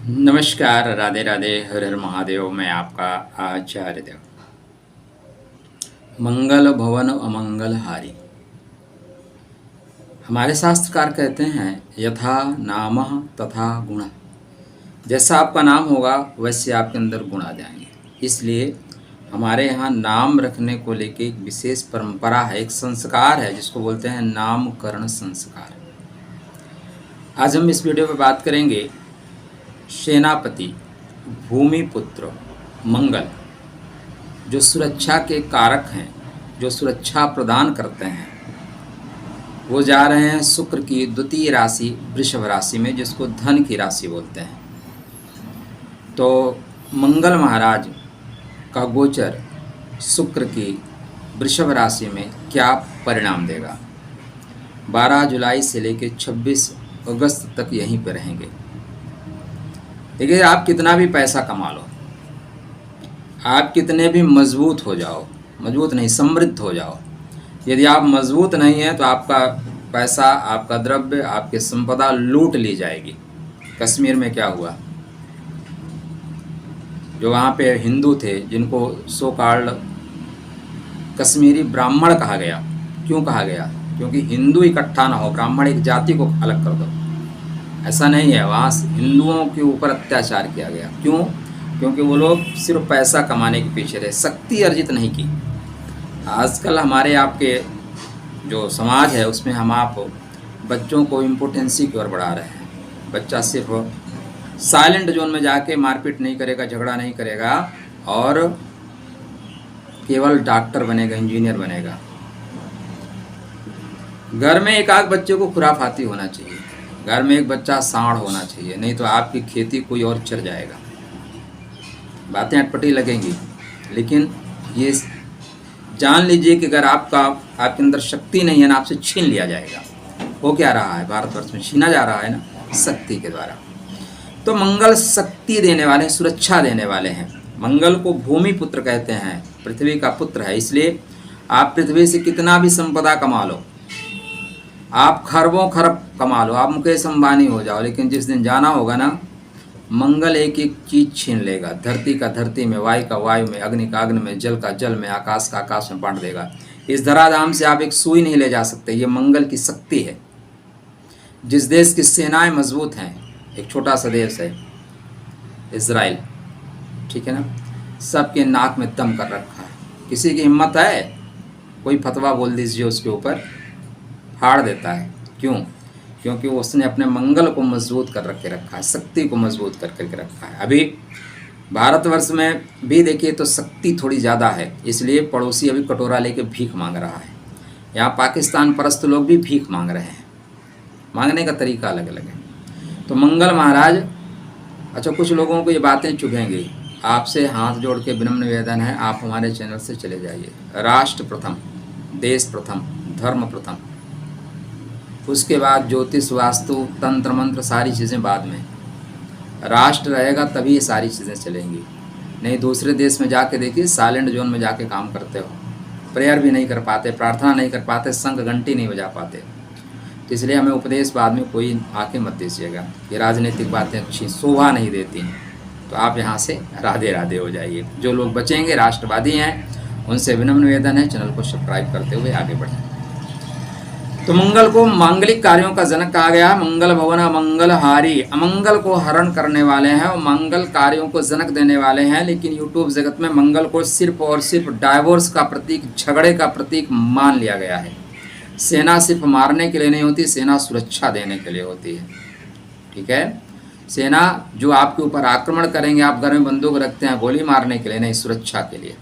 नमस्कार, राधे राधे, हर हर महादेव। मैं आपका आचार्य देव। मंगल भवन अमंगल हारी। हमारे शास्त्रकार कहते हैं यथा नामः तथा गुण। जैसा आपका नाम होगा वैसे आपके अंदर गुण आ जाएंगे। इसलिए हमारे यहाँ नाम रखने को लेके एक विशेष परंपरा है, एक संस्कार है जिसको बोलते हैं नामकरण संस्कार। आज हम इस वीडियो में बात करेंगे सेनापति, भूमिपुत्र, मंगल, जो सुरक्षा के कारक हैं, जो सुरक्षा प्रदान करते हैं, वो जा रहे हैं शुक्र की द्वितीय राशि वृषभ राशि में, जिसको धन की राशि बोलते हैं। तो मंगल महाराज का गोचर शुक्र की वृषभ राशि में क्या परिणाम देगा? 12 जुलाई से लेकर 26 अगस्त तक यहीं पर रहेंगे। देखिए, आप कितना भी पैसा कमा लो, आप कितने भी मजबूत हो जाओ, मजबूत नहीं समृद्ध हो जाओ, यदि आप मजबूत नहीं हैं तो आपका पैसा, आपका द्रव्य, आपकी संपदा लूट ली जाएगी। कश्मीर में क्या हुआ? जो वहाँ पे हिंदू थे, जिनको सो कॉल्ड कश्मीरी ब्राह्मण कहा गया। क्यों कहा गया? क्योंकि हिंदू इकट्ठा ना हो, ब्राह्मण एक जाति को अलग कर दो। ऐसा नहीं है, वहाँ हिंदुओं के ऊपर अत्याचार किया गया। क्यों? क्योंकि वो लोग सिर्फ पैसा कमाने के पीछे रहे, शक्ति अर्जित नहीं की। आजकल हमारे आपके जो समाज है उसमें हम आप बच्चों को इम्पोर्टेंसी की ओर बढ़ा रहे हैं। बच्चा सिर्फ साइलेंट जोन में जाके मारपीट नहीं करेगा, झगड़ा नहीं करेगा और केवल डॉक्टर बनेगा, इंजीनियर बनेगा। घर में एक आध बच्चे को खुराफाती होना चाहिए, घर में एक बच्चा सांड होना चाहिए, नहीं तो आपकी खेती कोई और चल जाएगा। बातें अटपटी लगेंगी, लेकिन ये जान लीजिए कि अगर आपके अंदर शक्ति नहीं है ना, आपसे छीन लिया जाएगा। हो क्या रहा है भारतवर्ष में? छीना जा रहा है ना, शक्ति के द्वारा। तो मंगल शक्ति देने वाले, सुरक्षा देने वाले हैं। मंगल को भूमि पुत्र कहते हैं, पृथ्वी का पुत्र है। इसलिए आप पृथ्वी से कितना भी संपदा कमा लो, आप खरबों खरब कमा लो, आप मुकेश अंबानी हो जाओ, लेकिन जिस दिन जाना होगा ना, मंगल एक एक चीज छीन लेगा। धरती का धरती में, वायु का वायु में, अग्नि का अग्नि में, जल का जल में, आकाश का आकाश में बांट देगा। इस धराधाम से आप एक सुई नहीं ले जा सकते। ये मंगल की शक्ति है। जिस देश की सेनाएं मजबूत हैं, एक छोटा सा देश है इजराइल, ठीक है ना, सबके नाक में दम कर रखा है। किसी की हिम्मत है, कोई फतवा बोल दीजिए उसके ऊपर, फाड़ देता है। क्यों? क्योंकि उसने अपने मंगल को मजबूत कर रखा है, शक्ति को मजबूत करके रखा है। अभी भारतवर्ष में भी देखिए तो शक्ति थोड़ी ज़्यादा है, इसलिए पड़ोसी अभी कटोरा लेके भीख मांग रहा है। यहाँ पाकिस्तान परस्त लोग भी भीख मांग रहे हैं, मांगने का तरीका अलग अलग है। तो मंगल महाराज, अच्छा कुछ लोगों को ये बातें चुभेंगी, आपसे हाथ जोड़ के विनम्र निवेदन है, आप हमारे चैनल से चले जाइए। राष्ट्र प्रथम, देश प्रथम, धर्म प्रथम, उसके बाद ज्योतिष, वास्तु, तंत्र मंत्र, सारी चीज़ें बाद में। राष्ट्र रहेगा तभी ये सारी चीज़ें चलेंगी। नहीं दूसरे देश में जाके देखिए, साइलेंट जोन में जाके काम करते हो, प्रेयर भी नहीं कर पाते, प्रार्थना नहीं कर पाते, संघ घंटी नहीं बजा पाते। तो इसलिए हमें उपदेश बाद में कोई आके मत दीजिएगा। ये राजनीतिक बातें अच्छी शोभा नहीं देती, तो आप यहाँ से राधे राधे हो जाइए। जो लोग बचेंगे, राष्ट्रवादी हैं, उनसे विनम्र निवेदन है, चैनल को सब्सक्राइब करते हुए आगे बढ़ें। तो मंगल को मांगलिक कार्यों का जनक कहा गया। मंगल भवन अमंगल हारी, अमंगल को हरण करने वाले हैं और मंगल कार्यों को जनक देने वाले हैं। लेकिन यूट्यूब जगत में मंगल को सिर्फ और सिर्फ डाइवोर्स का प्रतीक, झगड़े का प्रतीक मान लिया गया है। सेना सिर्फ मारने के लिए नहीं होती, सेना सुरक्षा देने के लिए होती है। ठीक है, सेना जो आपके ऊपर आक्रमण करेंगे, आप घर में बंदूक रखते हैं गोली मारने के लिए नहीं, सुरक्षा के लिए।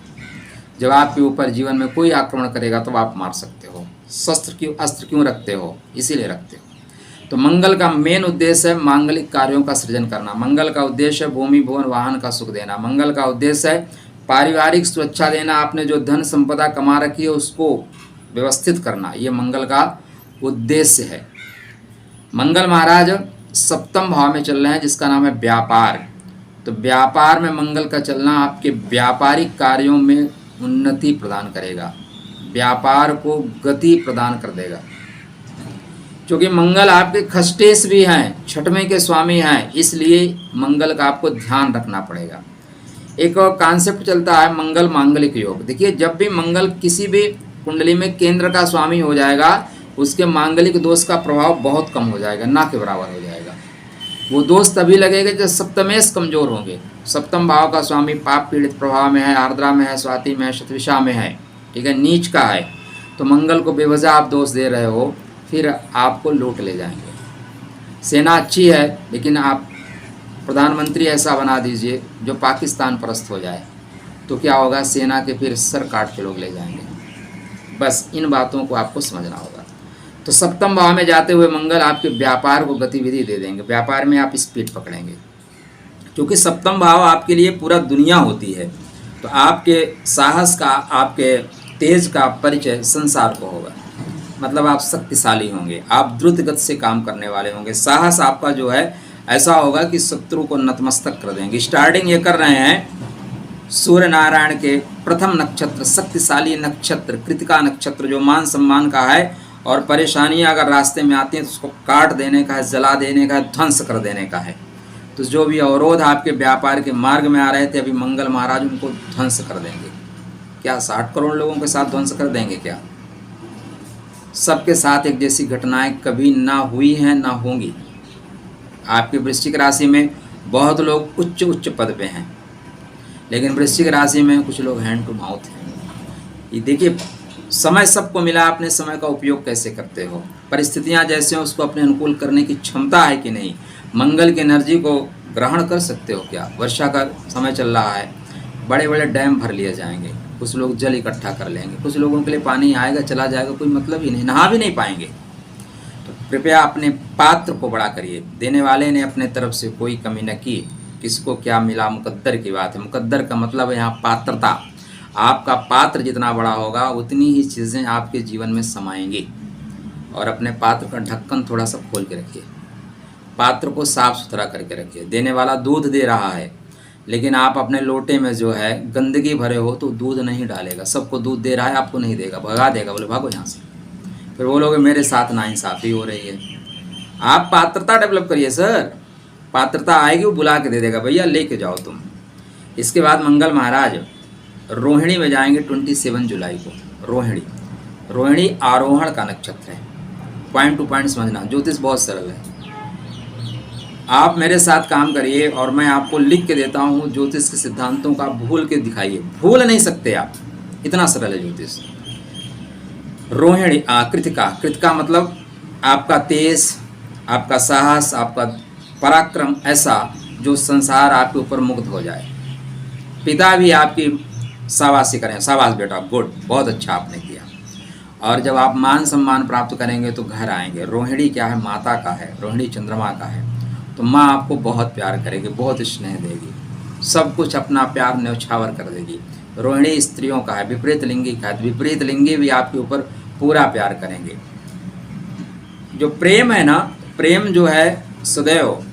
जब आपके ऊपर जीवन में कोई आक्रमण करेगा तो आप मार सकते हो। अस्त्र क्यों रखते हो? इसीलिए रखते हो। तो मंगल का मेन उद्देश्य है मांगलिक कार्यों का सृजन करना। मंगल का उद्देश्य है भूमि भवन वाहन का सुख देना। मंगल का उद्देश्य है पारिवारिक सुरक्षा देना। आपने जो धन संपदा कमा रखी है उसको व्यवस्थित करना, ये मंगल का उद्देश्य है। मंगल महाराज सप्तम भाव में चल रहे हैं, जिसका नाम है व्यापार। तो व्यापार में मंगल का चलना आपके व्यापारिक कार्यों में उन्नति प्रदान करेगा, व्यापार को गति प्रदान कर देगा। क्योंकि मंगल आपके खष्टेश भी हैं, छठवें के स्वामी हैं, इसलिए मंगल का आपको ध्यान रखना पड़ेगा। एक और कॉन्सेप्ट चलता है मंगल मांगलिक योग। देखिए, जब भी मंगल किसी भी कुंडली में केंद्र का स्वामी हो जाएगा, उसके मांगलिक दोष का प्रभाव बहुत कम हो जाएगा, ना के बराबर हो जाएगा। वो दोष तभी लगेगा जब सप्तमेश कमजोर होंगे। सप्तम भाव का स्वामी पाप पीड़ित प्रभाव में है, आर्द्रा में है, स्वाति में है, शतविषा में है, ठीक है, नीच का है, तो मंगल को बेवजह आप दोष दे रहे हो, फिर आपको लूट ले जाएंगे। सेना अच्छी है, लेकिन आप प्रधानमंत्री ऐसा बना दीजिए जो पाकिस्तान परस्त हो जाए, तो क्या होगा, सेना के फिर सर काट के लोग ले जाएंगे। बस इन बातों को आपको समझना होगा। तो सप्तम भाव में जाते हुए मंगल आपके व्यापार को गतिविधि दे देंगे, व्यापार में आप स्पीड पकड़ेंगे, क्योंकि सप्तम भाव आपके लिए पूरा दुनिया होती है। तो आपके साहस का, आपके तेज का परिचय संसार को होगा, मतलब आप शक्तिशाली होंगे, आप द्रुत गति से काम करने वाले होंगे। साहस आपका जो है ऐसा होगा कि शत्रु को नतमस्तक कर देंगे। स्टार्टिंग ये कर रहे हैं सूर्य नारायण के प्रथम नक्षत्र, शक्तिशाली नक्षत्र कृतिका नक्षत्र, जो मान सम्मान का है, और परेशानियां अगर रास्ते में आती हैं तो उसको काट देने का है, जला देने का है, ध्वंस कर देने का है। तो जो भी अवरोध आपके व्यापार के मार्ग में आ रहे थे, अभी मंगल महाराज उनको ध्वंस कर देंगे। क्या 60 करोड़ लोगों के साथ ध्वंस कर देंगे क्या? सबके साथ एक जैसी घटनाएं कभी ना हुई हैं ना होंगी। आपके वृश्चिक राशि में बहुत लोग उच्च उच्च पद पे हैं, लेकिन वृश्चिक राशि में कुछ लोग हैंड टू माउथ हैं। ये देखिए, समय सबको मिला, अपने समय का उपयोग कैसे करते हो, परिस्थितियां जैसे हैं उसको अपने अनुकूल करने की क्षमता है कि नहीं, मंगल की एनर्जी को ग्रहण कर सकते हो क्या? वर्षा का समय चल रहा है, बड़े बड़े डैम भर लिए जाएंगे, कुछ लोग जल इकट्ठा कर लेंगे, कुछ लोगों के लिए पानी आएगा चला जाएगा, कोई मतलब ही नहीं, नहा भी नहीं पाएंगे। तो कृपया अपने पात्र को बड़ा करिए। देने वाले ने अपने तरफ से कोई कमी न की, किसको क्या मिला मुकद्दर की बात है। मुकद्दर का मतलब है यहाँ पात्रता। आपका पात्र जितना बड़ा होगा उतनी ही चीज़ें आपके जीवन में समाएंगी। और अपने पात्र का ढक्कन थोड़ा सा खोल के रखिए, पात्र को साफ सुथरा करके रखिए। देने वाला दूध दे रहा है, लेकिन आप अपने लोटे में जो है गंदगी भरे हो तो दूध नहीं डालेगा। सबको दूध दे रहा है, आपको नहीं देगा, भगा देगा, बोले भागो यहाँ से। फिर बोलोगे मेरे साथ नाइंसाफ़ी हो रही है। आप पात्रता डेवलप करिए सर, पात्रता आएगी वो बुला के दे देगा, भैया लेके जाओ तुम। इसके बाद मंगल महाराज रोहिणी में जाएंगे 27 जुलाई को। रोहिणी आरोहण का नक्षत्र है। पॉइंट टू पॉइंट समझना, ज्योतिष बहुत सरल है। आप मेरे साथ काम करिए और मैं आपको लिख के देता हूँ ज्योतिष के सिद्धांतों का, भूल के दिखाइए, भूल नहीं सकते आप, इतना सरल है ज्योतिष। रोहिणी कृतिका मतलब आपका तेज, आपका साहस, आपका पराक्रम, ऐसा जो संसार आपके ऊपर मुग्ध हो जाए। पिता भी आपकी शाबाशी करें, शाबाश बेटा, गुड, बहुत अच्छा आपने किया। और जब आप मान सम्मान प्राप्त करेंगे तो घर आएंगे। रोहिणी क्या है? माता का है, रोहिणी चंद्रमा का है। तो माँ आपको बहुत प्यार करेगी, बहुत स्नेह देगी, सब कुछ अपना प्यार न्यौछावर कर देगी। रोहिणी स्त्रियों का है, विपरीत लिंगी का है, विपरीत लिंगी भी आपके ऊपर पूरा प्यार करेंगे। जो प्रेम है ना, प्रेम जो है सदैव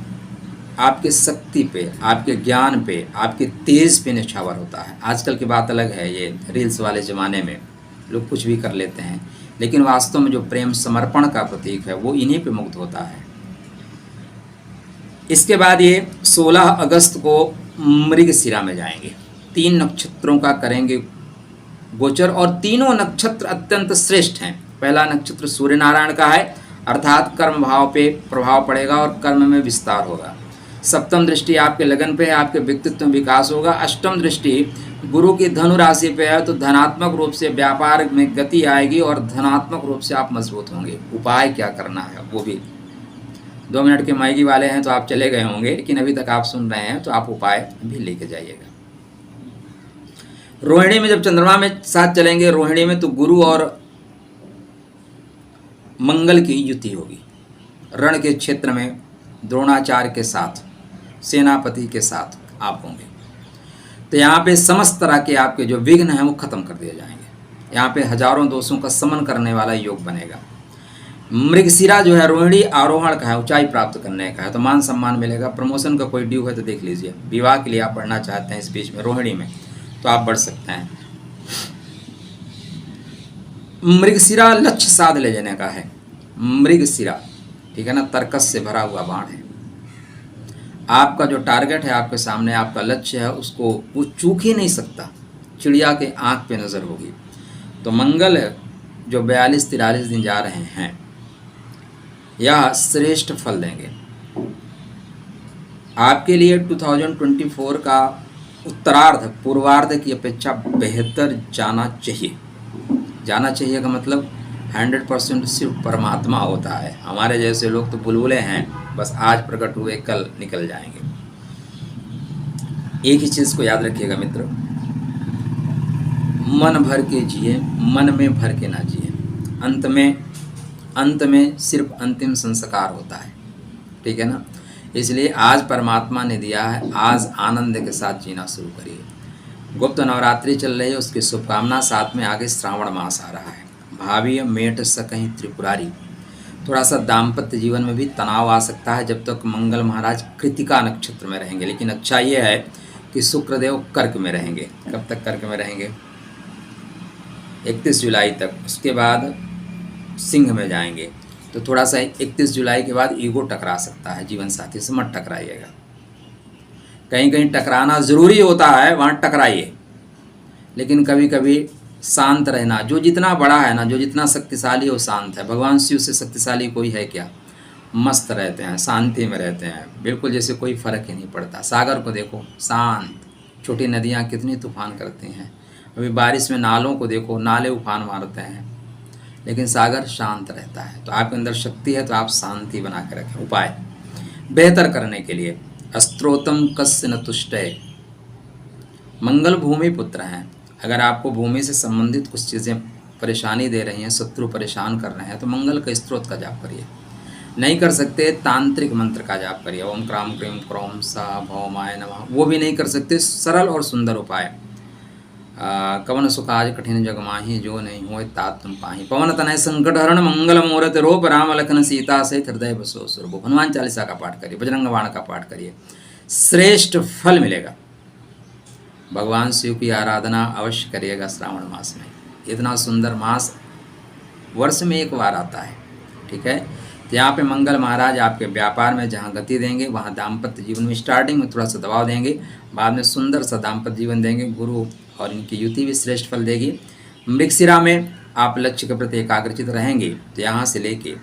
आपके शक्ति पे, आपके ज्ञान पे, आपके तेज पे न्यौछावर होता है। आजकल की बात अलग है, ये रील्स वाले ज़माने में लोग कुछ भी कर लेते हैं, लेकिन वास्तव में जो प्रेम समर्पण का प्रतीक है वो इन्हीं पे मुक्त होता है। इसके बाद ये 16 अगस्त को मृगशिरा में जाएंगे। 3 नक्षत्रों का करेंगे गोचर, और तीनों नक्षत्र अत्यंत श्रेष्ठ हैं। पहला नक्षत्र सूर्य नारायण का है, अर्थात कर्म भाव पे प्रभाव पड़ेगा और कर्म में विस्तार होगा। सप्तम दृष्टि आपके लगन पे है, आपके व्यक्तित्व में विकास होगा। अष्टम दृष्टि गुरु की धनु राशि पे है, तो धनात्मक रूप से व्यापार में गति आएगी और धनात्मक रूप से आप मजबूत होंगे। उपाय क्या करना है वो भी 2 मिनट के माइकी वाले हैं तो आप चले गए होंगे, लेकिन अभी तक आप सुन रहे हैं तो आप उपाय भी लेके जाइएगा। रोहिणी में जब चंद्रमा में साथ चलेंगे, रोहिणी में तो गुरु और मंगल की युति होगी। रण के क्षेत्र में द्रोणाचार्य के साथ, सेनापति के साथ आप होंगे। तो यहाँ पे समस्त तरह के आपके जो विघ्न हैं वो खत्म कर दिए जाएंगे। यहाँ पे हजारों दोषों का समन करने वाला योग बनेगा। मृगशिरा जो है रोहिणी आरोहण का है, ऊंचाई प्राप्त करने का है, तो मान सम्मान मिलेगा। प्रमोशन का कोई ड्यू है तो देख लीजिए। विवाह के लिए आप बढ़ना चाहते हैं इस बीच में रोहिणी में, तो आप बढ़ सकते हैं। मृगशिरा लक्ष्य साध ले जाने का है। मृगशिरा ठीक है ना, तर्कस से भरा हुआ बाण है। आपका जो टारगेट है आपके सामने, आपका लक्ष्य है, उसको वो चूक ही नहीं सकता, चिड़िया के आँख पे नज़र होगी। तो मंगल जो 42-43 दिन जा रहे हैं यह श्रेष्ठ फल देंगे आपके लिए। 2024 का उत्तरार्ध पूर्वार्ध की अपेक्षा बेहतर जाना चाहिए। जाना चाहिए का मतलब 100% सिर्फ परमात्मा होता है। हमारे जैसे लोग तो बुलबुले हैं, बस आज प्रकट हुए कल निकल जाएंगे। एक ही चीज़ को याद रखिएगा मित्र, मन भर के जिए, मन में भर के ना जिए। अंत में सिर्फ अंतिम संस्कार होता है, ठीक है ना। इसलिए आज परमात्मा ने दिया है, आज आनंद के साथ जीना शुरू करिए। गुप्त नवरात्रि चल रही है, उसकी शुभकामना। साथ में आगे श्रावण मास आ रहा है। भावी मेट सकहीं त्रिपुरारी। थोड़ा सा दाम्पत्य जीवन में भी तनाव आ सकता है जब तक मंगल महाराज कृतिका नक्षत्र में रहेंगे, लेकिन अच्छा ये है कि शुक्रदेव कर्क में रहेंगे। कब तक कर्क में रहेंगे? 31 जुलाई तक। उसके बाद सिंह में जाएंगे। तो थोड़ा सा 31 जुलाई के बाद ईगो टकरा सकता है, जीवन साथी से मत टकराइएगा। कहीं कहीं टकराना ज़रूरी होता है, वहाँ टकराइए, लेकिन कभी कभी शांत रहना। जो जितना बड़ा है ना, जो जितना शक्तिशाली वो शांत है। भगवान शिव से शक्तिशाली कोई है क्या? मस्त रहते हैं, शांति में रहते हैं, बिल्कुल जैसे कोई फ़र्क ही नहीं पड़ता। सागर को देखो, शांत। छोटी नदियाँ कितनी तूफान करती हैं। अभी बारिश में नालों को देखो, नाले उफान मारते हैं, लेकिन सागर शांत रहता है। तो आपके अंदर शक्ति है तो आप शांति बना के रखें। उपाय बेहतर करने के लिए, अस्त्रोतम कस्य न तुष्टय। मंगल भूमि पुत्र हैं। अगर आपको भूमि से संबंधित कुछ चीज़ें परेशानी दे रही हैं, शत्रु परेशान कर रहे हैं, तो मंगल के स्त्रोत का जाप करिए। नहीं कर सकते, तांत्रिक मंत्र का जाप करिए। ओम क्राम क्रीम क्रोम सा भौमाय नमः। वो भी नहीं कर सकते, सरल और सुंदर उपाय। कवन सुखाज कठिन जग माही, जो नहीं होए तात तुम पाही। पवन तनय संकट हरण मंगल मूरत रूप, राम लखन सीता से हृदय बसो सुरभूप। हनुमान चालीसा का पाठ करिए, बजरंग बाण का पाठ करिए, श्रेष्ठ फल मिलेगा। भगवान शिव की आराधना अवश्य करिएगा श्रावण मास में। इतना सुंदर मास वर्ष में एक बार आता है, ठीक है। तो यहाँ पे मंगल महाराज आपके व्यापार में जहाँ गति देंगे, वहाँ दाम्पत्य जीवन में स्टार्टिंग में थोड़ा सा दबाव देंगे, बाद में सुंदर सा दाम्पत्य जीवन देंगे। गुरु और इनकी युति भी श्रेष्ठ फल देगी। मृगशिरा में आप लक्ष्य के प्रति एकाग्रचित रहेंगे, तो यहाँ से लेके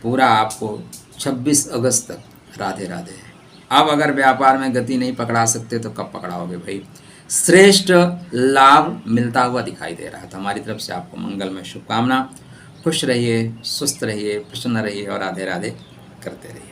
पूरा आपको 26 अगस्त तक राधे राधे है। अब अगर व्यापार में गति नहीं पकड़ा सकते तो कब पकड़ाओगे भाई? श्रेष्ठ लाभ मिलता हुआ दिखाई दे रहा है। तो हमारी तरफ से आपको मंगल में शुभकामना। खुश रहिए, स्वस्थ रहिए, प्रसन्न रहिए और राधे राधे करते रहिए।